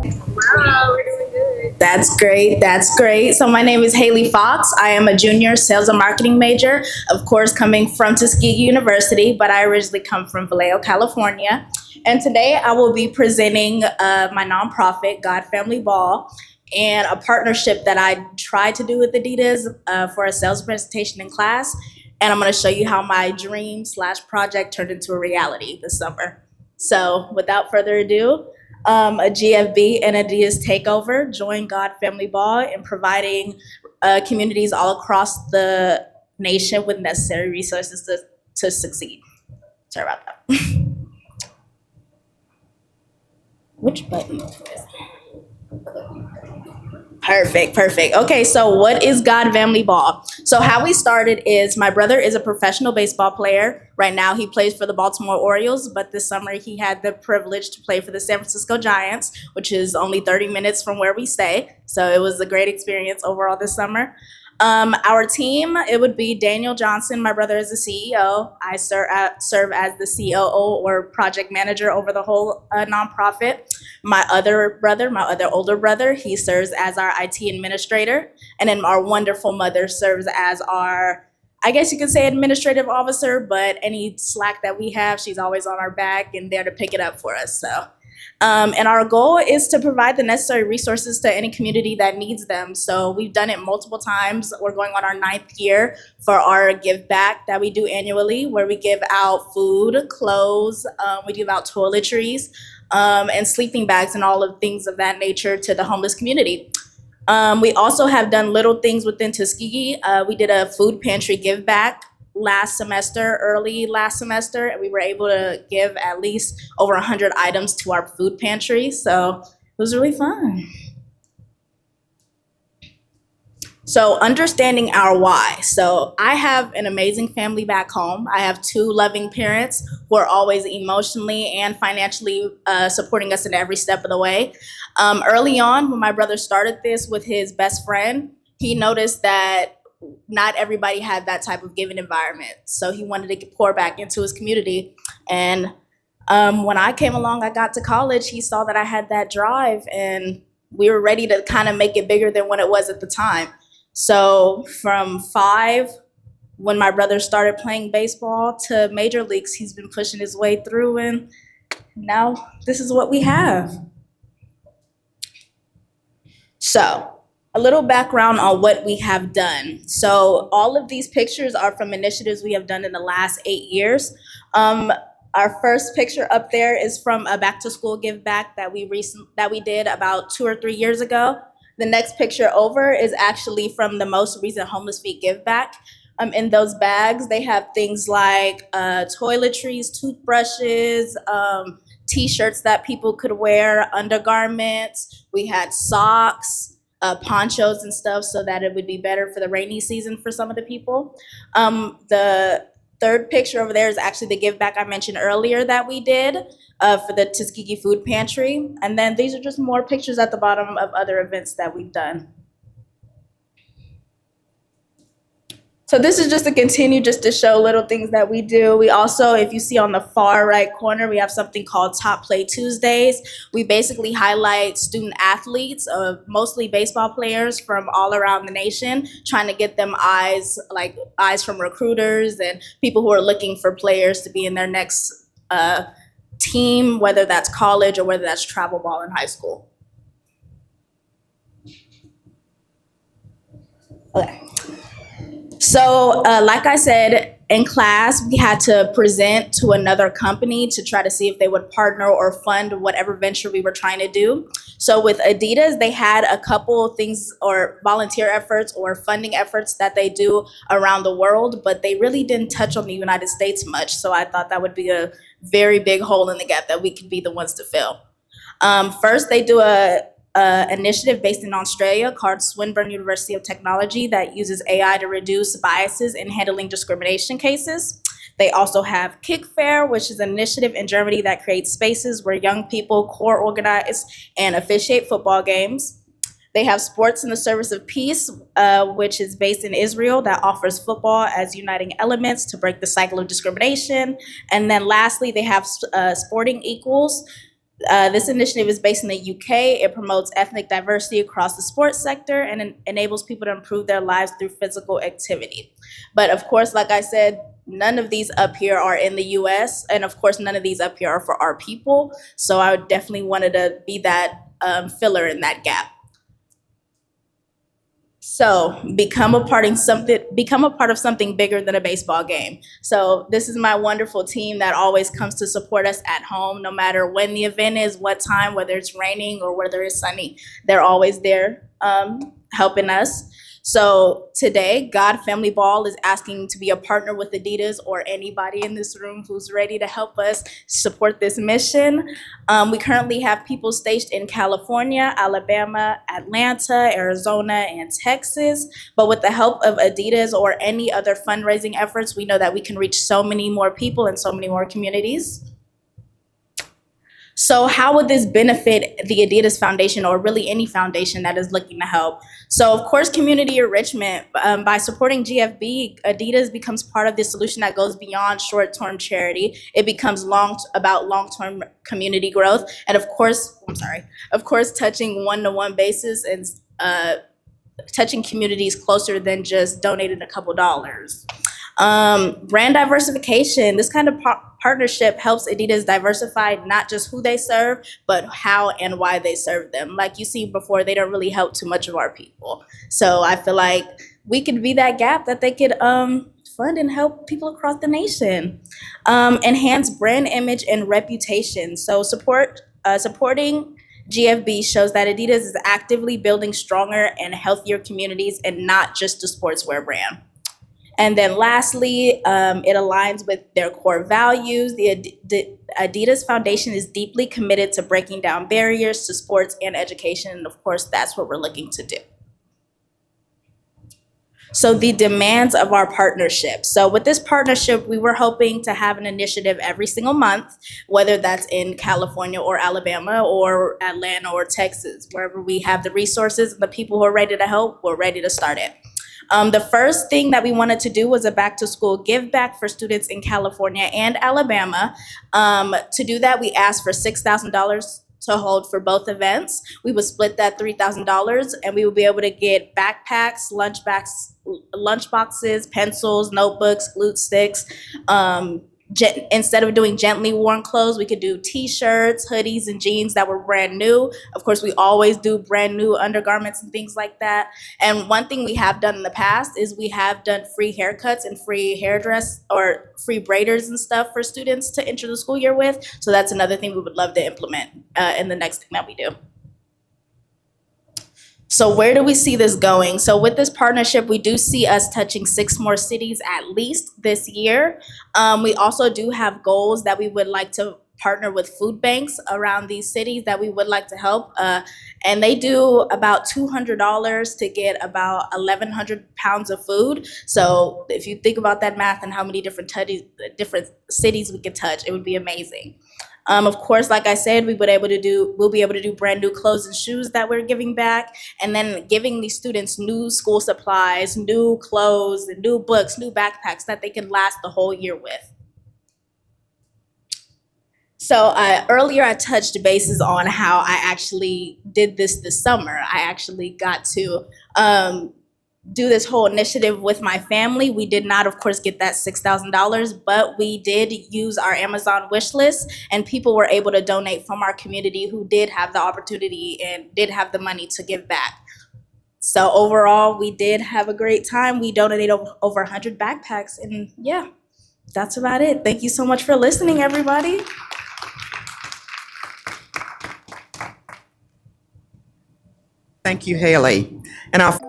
Wow, we're doing good. That's great. That's great. So my name is Haley Fox. I am a junior sales and marketing major, of course, coming from Tuskegee University, but I originally come from Vallejo, California. And today I will be presenting my nonprofit, God Family Ball, and a partnership that I tried to do with Adidas for a sales presentation in class. And I'm going to show you how my dream slash project turned into a reality this summer. So without further ado, a GFB and Adidas takeover, join God Family Ball in providing communities all across the nation with necessary resources to succeed. Sorry about that. Which button? Perfect, perfect. Okay, so what is God Family Ball? So how we started is my brother is a professional baseball player. Right now he plays for the Baltimore Orioles, but this summer he had the privilege to play for the San Francisco Giants, which is only 30 minutes from where we stay. So it was a great experience overall this summer. Our team, it would be Daniel Johnson. My brother is the CEO. I serve as the COO or project manager over the whole nonprofit. My other brother, my other older brother, he serves as our IT administrator. And then our wonderful mother serves as our, I guess you could say, administrative officer, but any slack that we have, she's always on our back and there to pick it up for us. So. And our goal is to provide the necessary resources to any community that needs them. So we've done it multiple times. We're going on our 9th year for our give back that we do annually, where we give out food, clothes, we give out toiletries, and sleeping bags and all of things of that nature to the homeless community. We also have done little things within Tuskegee. We did a food pantry give back early last semester, and we were able to give at least over 100 items to our food pantry. So it was really fun. So understanding our why. So I have an amazing family back home. I have 2 loving parents who are always emotionally and financially supporting us in every step of the way. Early on, when my brother started this with his best friend, he noticed that not everybody had that type of giving environment. So he wanted to pour back into his community. And when I came along, I got to college, he saw that I had that drive and we were ready to kind of make it bigger than what it was at the time. So from 5, when my brother started playing baseball, to major leagues, he's been pushing his way through, and now this is what we have. So a little background on what we have done. So all of these pictures are from initiatives we have done in the last 8 years. Our first picture up there is from a back to school give back that we did about 2 or 3 years ago. The next picture over is actually from the most recent Homeless Feet give back. In those bags, they have things like toiletries, toothbrushes, t-shirts that people could wear, undergarments. We had socks, ponchos and stuff so that it would be better for the rainy season for some of the people. The third picture over there is actually the give back I mentioned earlier that we did for the Tuskegee Food Pantry. And then these are just more pictures at the bottom of other events that we've done. So this is just to continue just to show little things that we do. We also, if you see on the far right corner, we have something called Top Play Tuesdays. We basically highlight student athletes, mostly baseball players from all around the nation, trying to get them eyes from recruiters and people who are looking for players to be in their next team, whether that's college or whether that's travel ball in high school. Okay. So like I said, in class, we had to present to another company to try to see if they would partner or fund whatever venture we were trying to do. So with Adidas, they had a couple of things or volunteer efforts or funding efforts that they do around the world, but they really didn't touch on the United States much. So I thought that would be a very big hole in the gap that we could be the ones to fill. First, they do a initiative based in Australia called Swinburne University of Technology that uses AI to reduce biases in handling discrimination cases. They also have Kick Fair, which is an initiative in Germany that creates spaces where young people co-organize and officiate football games. They have Sports in the Service of Peace, which is based in Israel, that offers football as uniting elements to break the cycle of discrimination. And then lastly, they have Sporting Equals. This initiative is based in the UK. It promotes ethnic diversity across the sports sector and enables people to improve their lives through physical activity. But of course, like I said, none of these up here are in the US. And of course, none of these up here are for our people. So I definitely wanted to be that filler in that gap. So become a part of something bigger than a baseball game. So this is my wonderful team that always comes to support us at home, no matter when the event is, what time, whether it's raining or whether it's sunny. They're always there helping us. So today, God Family Ball is asking to be a partner with Adidas or anybody in this room who's ready to help us support this mission. We currently have people stationed in California, Alabama, Atlanta, Arizona, and Texas. But with the help of Adidas or any other fundraising efforts, we know that we can reach so many more people and so many more communities. So how would this benefit the Adidas Foundation or really any foundation that is looking to help? So of course, community enrichment. By supporting GFB, Adidas becomes part of the solution that goes beyond short-term charity. It becomes about long-term community growth. And of course, touching one-to-one basis and touching communities closer than just donating a couple dollars. Brand diversification. This kind of partnership helps Adidas diversify not just who they serve, but how and why they serve them. Like you see before, they don't really help too much of our people. So I feel like we could be that gap that they could fund and help people across the nation. Enhance brand image and reputation. So supporting GFB shows that Adidas is actively building stronger and healthier communities and not just a sportswear brand. And then lastly, it aligns with their core values. The Adidas Foundation is deeply committed to breaking down barriers to sports and education. And of course, that's what we're looking to do. So the demands of our partnership. So with this partnership, we were hoping to have an initiative every single month, whether that's in California or Alabama or Atlanta or Texas, wherever we have the resources and the people who are ready to help, we're ready to start it. The first thing that we wanted to do was a back to school give back for students in California and Alabama. To do that, we asked for $6,000 to hold for both events. We would split that $3,000 and we would be able to get backpacks, lunch boxes, pencils, notebooks, glue sticks. Instead of doing gently worn clothes, we could do t-shirts, hoodies, and jeans that were brand new. Of course, we always do brand new undergarments and things like that. And one thing we have done in the past is we have done free haircuts and free hairdress or free braiders and stuff for students to enter the school year with. So that's another thing we would love to implement in the next thing that we do. So where do we see this going? So with this partnership, we do see us touching 6 more cities at least this year. We also do have goals that we would like to partner with food banks around these cities that we would like to help. And they do about $200 to get about 1,100 pounds of food. So if you think about that math and how many different cities we could touch, it would be amazing. Of course, like I said, we'll be able to do brand new clothes and shoes that we're giving back, and then giving these students new school supplies, new clothes, and new books, new backpacks that they can last the whole year with. So earlier I touched bases on how I actually did this summer. I actually got to do this whole initiative with my family. We did not, of course, get that $6,000, but we did use our Amazon wish list, and people were able to donate from our community who did have the opportunity and did have the money to give back. So overall, we did have a great time. We donated over 100 backpacks, and yeah, that's about it. Thank you so much for listening, everybody. Thank you, Haley. And our